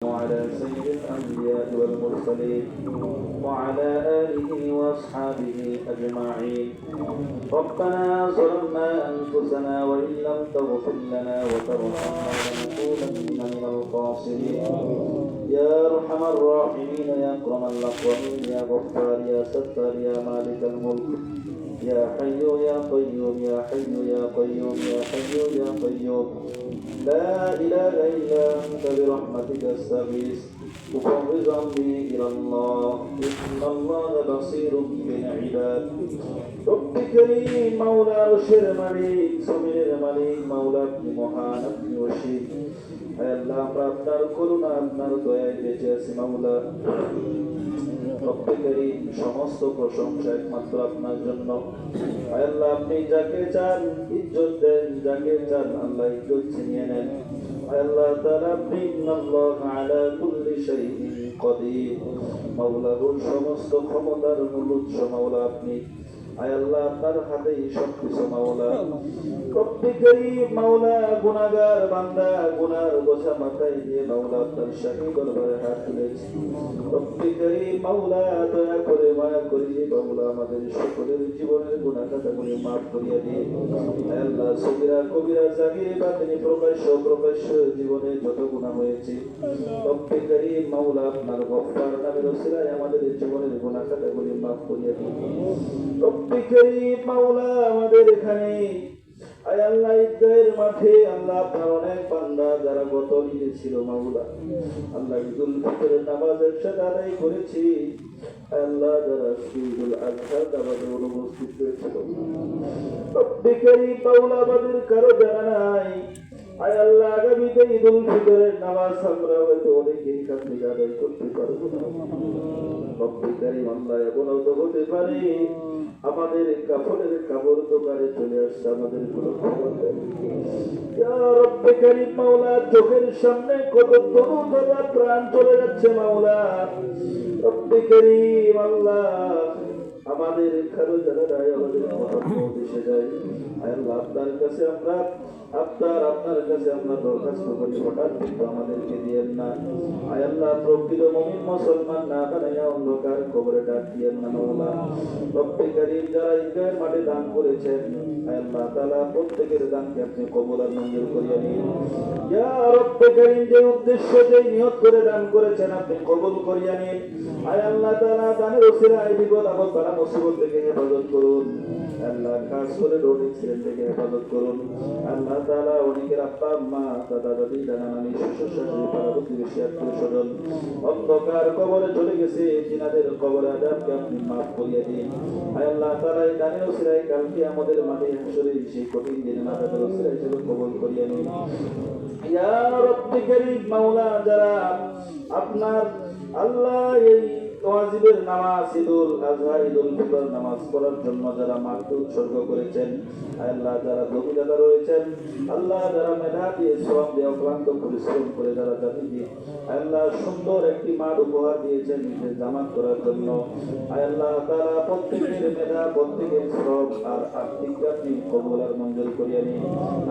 وعلى سيد الأنبياء والمرسلين وعلى آله وأصحابه أجمعين. ربنا ظلمنا أنفسنا وإن لم تغفر لنا وترحمنا لنكونن من الخاسرين. يا أرحم الراحمين يا أكرم الأكرمين يا غفار يا ستار يا مالك الملك يا حي يا قيوم يا حي يا قيوم يا حي يا قيوم لا إله إلا أنت برحمتك أستغيث أفوض أمري إلى الله إن الله بصير بالعباد. رب كريم مولى أرشر مليك سمير مليك مولى ابن মহান আপনি অসীম। আল্লাহ আমরা আপনার করুণা আপনার দয়ায় বেঁচে আছি মাওলা। রব্বে করিম সমস্ত প্রশংসা একমাত্র আপনার জন্য। আল্লাহ আপনি যাকে চান ইজ্জত দেন, যাকে চান আল্লাহ ইজ্জত ছিনিয়ে নেন। আল্লাহ তাআলা আপনি আল্লাহ আলা কুল্লি শাইইন কদির। মাওলা সমস্ত ক্ষমতার মূল উৎস মাওলা আপনি। আল্লাহ আপনার হাতেই সবকিছু মাওলা। রব্বে করিম মাওলা গুনাহগার বান্দা গুনার বোঝা মাথায় দিয়ে মাওলা আপনার শাহী দরবারে হাত তুলেছি। রব্বে করিম মাওলা দয়া করে মায়া করে মাওলা আমাদের সকলের জীবনের গুনাহ খাতাগুলি মাফ করিয়া দিন। আল্লাহ সগীরা কবিরা জাগিরে বাতিনি প্রকাশ্য জীবনে যত গুনাহ হয়েছে রব্বে করিম মাওলা আপনার গফফার নামের ওসিলায় আমাদের জীবনের গুনাহ খাতাগুলি মাফ করিয়া দিন। রব্বে করিম মাওলা আমাদের এখানে আয় আল্লাহ ঈদের মাঠে আল্লাহ আপনার অনেক বান্দা যারা গত ঈদে ছিল মাওলা আল্লাহ ঈদুল ফিতরের নামাজ একসাথে আদায় করেছি। আল্লাহ যারা ঈদুল আজহার নামাজে উপস্থিত হয়েছিল রব্বে করিম মাওলা আমাদের কারো জানা নাই। আয় আল্লাহ আগামীতে ঈদুল ফিতরের নামাজ আমরা হয়তো অনেকেই কাছ থেকে আদায় করতে পারবো না। রব্বে করিম আল্লাহ এমনও তো হতে পারে আমাদের কাফনের কাপড় দোকানে চলে আসছে আমাদের কোনো খবর নেই। ইয়া রব্বে করিম মাওলা চোখের সামনে কত তরুণ তরুণ প্রাণ চলে যাচ্ছে মাওলা। রব্বে করিম আল্লাহ আমাদের কারো জানা নাই আমাদের মতামত এসে যায়। আল্লাহ আপনার কাছে আমরা আপনার কাছে আমরা দরখাস্ত করি হঠাৎ কিন্তু আমাদেরকে দিয়েন না। আল্লাহ প্রকৃত মুমিন মুসলমান না বানাইয়া অন্ধকার কবরে ডাক দিয়েন না মাওলা। রব্বে করিম যারা ঈদের মাঠে দান করেছেন আল্লাহ তাআলা প্রত্যেকের দানকে আপনি কবুল আর মঞ্জুর করিয়া নিন। ইয়া রব্বে করিম যে উদ্দেশ্য যে নিয়ত করে দান করেছেন আপনি কবুল করিয়া নিন। আল্লাহ তাআলা দানের ওসিলায় বিপদ আপদ বালা মুসিবত থেকে হেফাজত করুন। আল্লাহ খাস করে রোড অ্যাক্সিডেন্ট থেকে হেফাজত করুন। আল্লাহ তাআলা অনেকের আব্বা আম্মা দাদা দাদি নানা নানি শ্বশুর শাশুড়ি পাড়া প্রতিবেশী আত্মীয় স্বজন অন্ধকার কবরে চলে গেছে জিনাদের কবরে আযাবকে আপনি মাফ করিয়ে দিন। আল্লাহ তাআলা এই দানের ওসিলায় কালকে আমাদের মাঠে হাসরে সেই কঠিন দিনে নাজাতের ওসিলায় হিসেবে কবুল করিয়ে নিন। ইয়া রব্বে করিম মাওলা যারা আপনার আল্লাহ এই ওয়াজিবের নামাজ ঈদুল আজহা ঈদুল ফিতর নামাজ পড়ার জন্য যারা মাঠে উৎসর্গ করেছেন আল্লাহ যারা জমিদাতা রয়েছেন আল্লাহ যারা মেধা দিয়ে শ্রম দিয়ে অক্লান্ত পরিশ্রম করে যারা জাতিকে আল্লাহ সুন্দর একটি মাঠ উপহার দিয়েছেন নিজের জামাত করার জন্য আল্লাহ তারা প্রত্যেকের মেধা প্রত্যেকের শ্রম আর আর্থিক আপনি কবুল আর মঞ্জুর করিয়া নিন।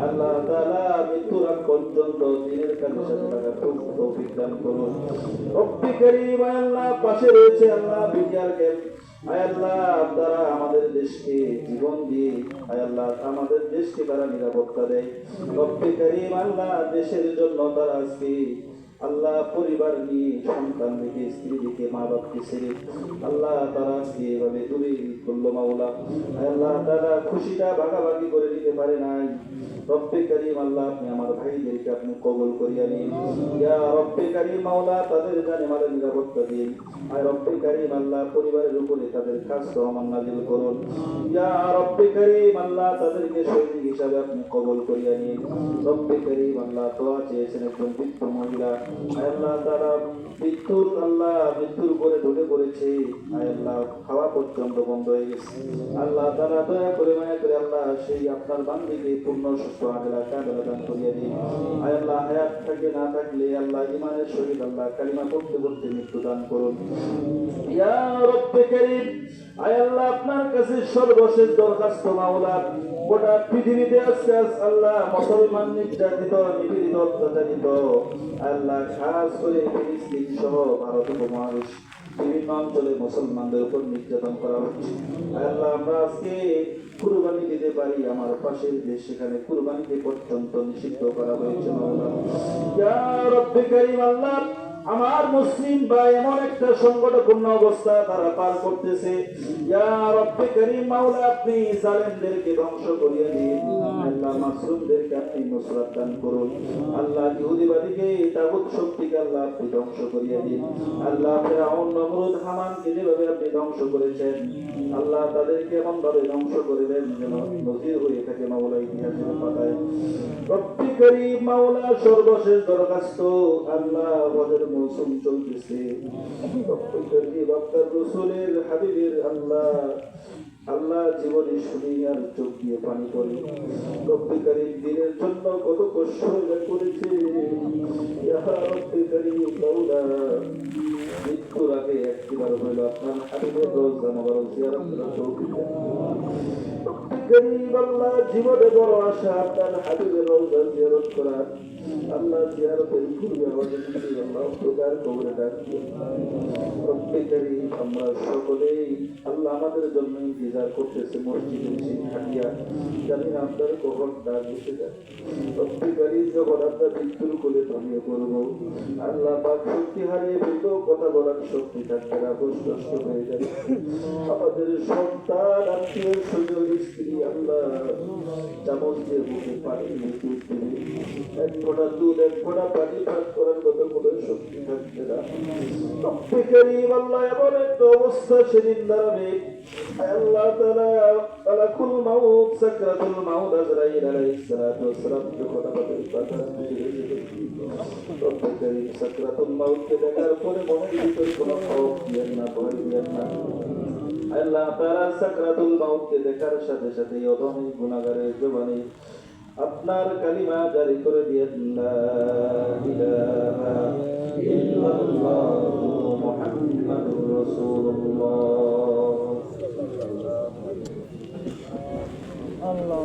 আল্লাহ তাআলা মৃত্যুর আগ পর্যন্ত দিনের কাজের সাথে থাকার তৌফিক দান করুন। রব্বে করিম আল্লাহ পাশে রয়েছে আল্লাহ বিটিআর ক্যাম্প আল্লাহ তারা আমাদের দেশকে জীবন দিয়ে আল্লাহ আমাদের দেশকে তারা নিরাপত্তা দেয়। রব্বে করিম আল্লাহ দেশের জন্য তারা আজকে আল্লাহ পরিবার নিয়ে সন্তান থেকে স্ত্রী থেকে মা বাপকে ছেড়ে আল্লাহ তারা আজকে এভাবে দূরে করলো মাওলা। আল্লাহ তারা খুশিটা ভাগাভাগি করে নিতে পারে নাই। রব্বে করিম আল্লাহ আপনি আমার ভাইদেরকে আপনি কবুল করিয়া নিন। ইয়া রব্বে করিম মাওলা তাদের জানে মালের নিরাপত্তা দিন। আর রব্বে করিম আল্লাহ পরিবারের উপরে তাদের খাস রহমান নাজিল করুন। ইয়া রব্বে করিম আল্লাহ তাদেরকে সৈনিক হিসাবে আপনি কবুল করিয়া নিন। রব্বে করিম আল্লাহ দোয়া চেয়েছেন একজন বৃদ্ধ মহিলা আল্লাহ তারা মৃত্যুর উপরে ঢুকে পড়েছে আল্লাহ খাওয়া পর্যন্ত বন্ধ হয়ে গেছে। আল্লাহ তারা দয়া করে মায়া করে আল্লাহ সেই আপনার বান্দিকে পূর্ণ সুস্থ আল্লাহ কাবেলা দান করিয়া দিন। আল্লাহ হায়াত থাকে না থাকলে আল্লাহ ইমানের শহীদ আল্লাহ কালিমা পড়তে পড়তে মৃত্যু দান করুন। ইয়া রব্বে কারীম, আয় আল্লাহ আপনার কাছে সর্বশেষ দরখাস্ত মাওলা, গোটা পৃথিবীতে আজকে আল্লাহ মুসলমান নির্যাতিত, নিপীড়িত, অত্যাচারিত আল্লাহ, খাস করে ফিলিস্তিন সহ ভারত উপমহাদেশ বিভিন্ন অঞ্চলে মুসলমানদের উপর নির্যাতন করা হচ্ছে। আল্লাহ আমরা আজকে কুরবানি দিতে পারি, আমার পাশের দেশ সেখানে কুরবানিতে পর্যন্ত নিষিদ্ধ করা হয়েছে মাওলা। ইয়া রব্বে কারীম, আল্লাহ আমার মুসলিম ভাই এমন একটা সংকটপূর্ণ অবস্থা তারা পার করতেছে। ইয়া রব্বে কারীম মাওলা, আপনি জালেমদেরকে ধ্বংস করিয়ে দিন। আল্লাহ মাসরুমদেরকে আপনি নুসরাত দান করুন। আল্লাহ ইহুদিবাদীকে, তাগুত শক্তিকে আল্লাহ আপনি ধ্বংস করিয়ে দিন। আল্লাহ ফিরআউন, নমরুদ, হামানকে যেভাবে আপনি ধ্বংস করেছেন আল্লাহ তাদেরকে এমন ভাবে ধ্বংস করে দেন যেন নজির হয়ে থাকে মাওলা ইতিহাসের পাতায়। রব্বে কারীম মাওলা, সর্বশেষ দরখাস্ত আল্লাহ, আমাদের মৌসুম চলতেছে। রব্বে কারীম আপনার রাসূলের হাবিবের আল্লাহ আল্লাহ জীবনে শুনি আর চোখ দিয়ে পানি পড়ে। রব্বে কারীম দিনের জন্য কত কষ্ট করেছে। ইয়া রব্বে কারীম মাওলা, মৃত্যুর আগে একবার হইল আপনার হাবিবের রওজা মোবারক জিয়ারত করার তৌফিক দান করুন। রব্বে কারীম আল্লাহ, জীবনে বড় আশা আপনার হাবিবের রওজা জিয়ারত করার। আল্লাহ জিয়ারতের পূর্বে আমাদের আল্লাহ প্রকার কবরে ডাকিয়ে। রব্বে কারীম আমরা সকলেই আল্লাহ আমাদের জন্য ইন্তজার করতেছে মসজিদে এসে থাকিয়া, জানি না আপনার কখন ডাক এসে যায়। রব্বে কারীম যখন আমরা মৃত্যুর কোলে ঘুমিয়ে পড়বো আল্লাহ পাক শক্তি হারিয়ে ফেলবো, কথা বলার শক্তি থাকবে না, কষ্ট হয়ে যাবে। আমাদের সন্তান, আত্মীয় স্বজন, স্ত্রী আল্লাহ চামচ দিয়ে মুখে পানি দিয়ে দেবে, এক ফোঁটা দুধ, এক ফোঁটা পানি পান করার মতো কোনো শক্তি থাকবে না। রব্বে কারীম আল্লাহ, এমন একটা অবস্থা সেদিন দাঁড়াবে আল্লাহ তাআলা মালাকুল মাউত, সাকরাতুল মাউত আজরাইল আলাইহিস সালাতু ওয়াস সালাম যখন আমাদের পাতা ফিরে যাবে, রব্বে কারীম সাকরাতুল মাউতকে দেখার পরে মনের ভিতরে কোনো খৌফ দিয়েন না, ভয় দিয়েন না। আল্লাহ তাআলা সাকরাতুল মাউতকে দেখার সাথে সাথে অধমী গুনাহগারের জবানে আপনার কালিমা জারি করে দিয়েন, লা ইলাহা ইল্লাল্লাহু মুহাম্মাদুর রাসূলুল্লাহ। আল্লাহ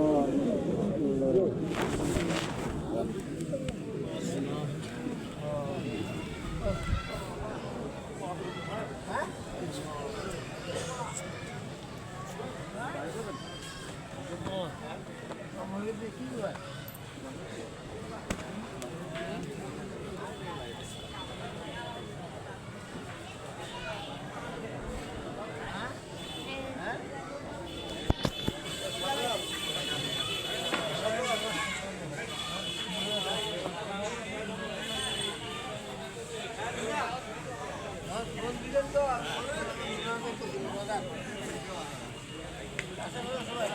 Gracias.